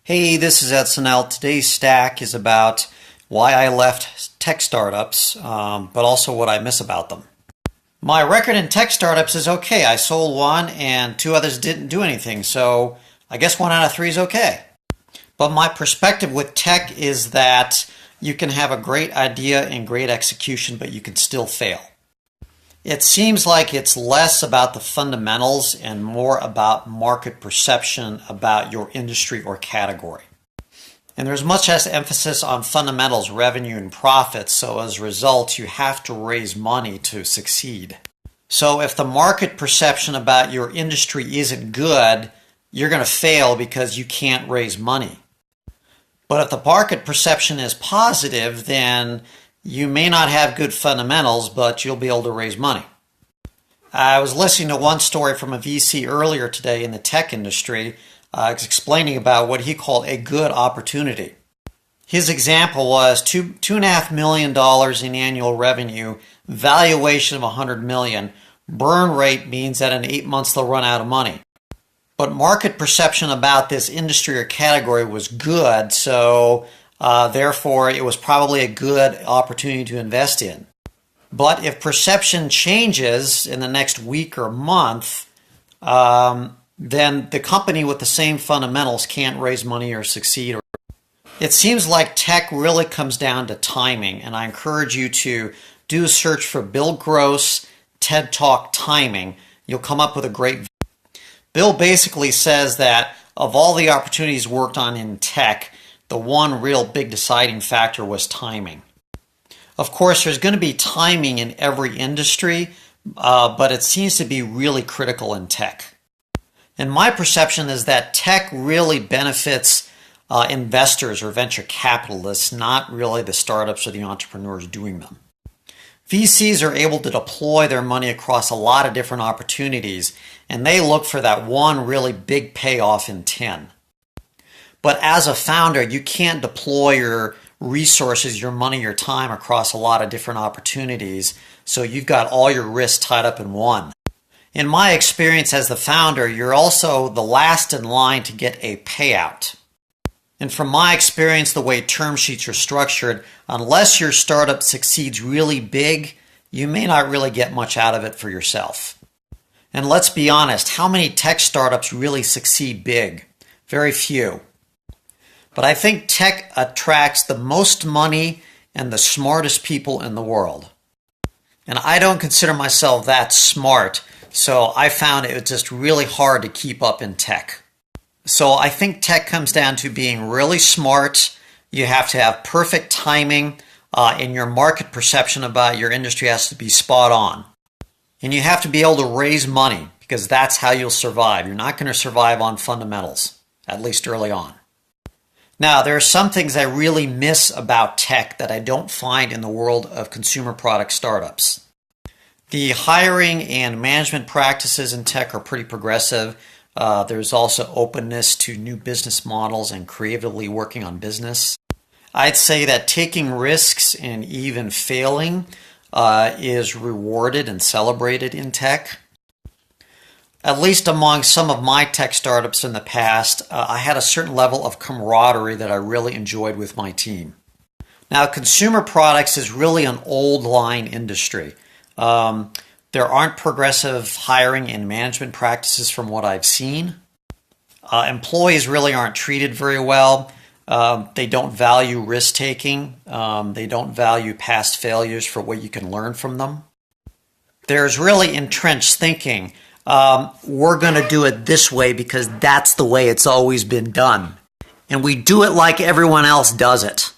Hey, this is Ed Snell. Today's stack is about why I left tech startups, but also what I miss about them. My record in tech startups is okay. I sold one and two others didn't do anything, so I guess 1 out of 3 is okay. But my perspective with tech is that you can have a great idea and great execution, but you can still fail. It seems like it's less about the fundamentals and more about market perception about your industry or category. And there's much less emphasis on fundamentals, revenue, and profits, so as a result, you have to raise money to succeed. So if the market perception about your industry isn't good, you're going to fail because you can't raise money. But if the market perception is positive, then you may not have good fundamentals, but you'll be able to raise money. I was listening to one story from a VC earlier today in the tech industry, explaining about what he called a good opportunity. His example was $2.5 million in annual revenue, valuation of $100 million. Burn rate means that in 8 months they'll run out of money. But market perception about this industry or category was good, so therefore it was probably a good opportunity to invest in. But if perception changes in the next week or month, then the company with the same fundamentals can't raise money or succeed. It seems like tech really comes down to timing, and I encourage you to do a search for Bill Gross TED Talk timing. You'll come up with a great video. Bill basically says that of all the opportunities worked on in tech, the one real big deciding factor was timing. Of course, there's going to be timing in every industry, but it seems to be really critical in tech. And my perception is that tech really benefits investors or venture capitalists, not really the startups or the entrepreneurs doing them. VCs are able to deploy their money across a lot of different opportunities, and they look for that one really big payoff in 10. But as a founder, you can't deploy your resources, your money, your time across a lot of different opportunities, so you've got all your risks tied up in one. In my experience as the founder, you're also the last in line to get a payout. And from my experience, the way term sheets are structured, unless your startup succeeds really big, you may not really get much out of it for yourself. And let's be honest, how many tech startups really succeed big? Very few. But I think tech attracts the most money and the smartest people in the world. And I don't consider myself that smart, so I found it just really hard to keep up in tech. So I think tech comes down to being really smart. You have to have perfect timing, and your market perception about your industry has to be spot on. And you have to be able to raise money, because that's how you'll survive. You're not going to survive on fundamentals, at least early on. Now, there are some things I really miss about tech that I don't find in the world of consumer product startups. The hiring and management practices in tech are pretty progressive. There's also openness to new business models and creatively working on business. I'd say that taking risks and even failing is rewarded and celebrated in tech. At least among some of my tech startups in the past, I had a certain level of camaraderie that I really enjoyed with my team. Now, consumer products is really an old line industry. There aren't progressive hiring and management practices from what I've seen. Employees really aren't treated very well. They don't value risk-taking. They don't value past failures for what you can learn from them. There's really entrenched thinking. We're going to do it this way because that's the way it's always been done. And we do it like everyone else does it.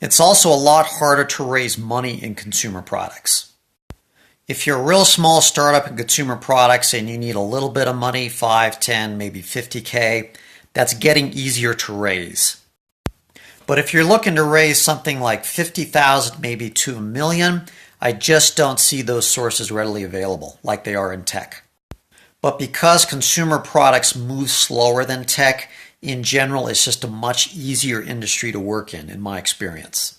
It's also a lot harder to raise money in consumer products. If you're a real small startup in consumer products and you need a little bit of money, 5, 10, maybe 50K, that's getting easier to raise. But if you're looking to raise something like 50,000, maybe to $1 million, I just don't see those sources readily available like they are in tech. But because consumer products move slower than tech, in general, it's just a much easier industry to work in my experience.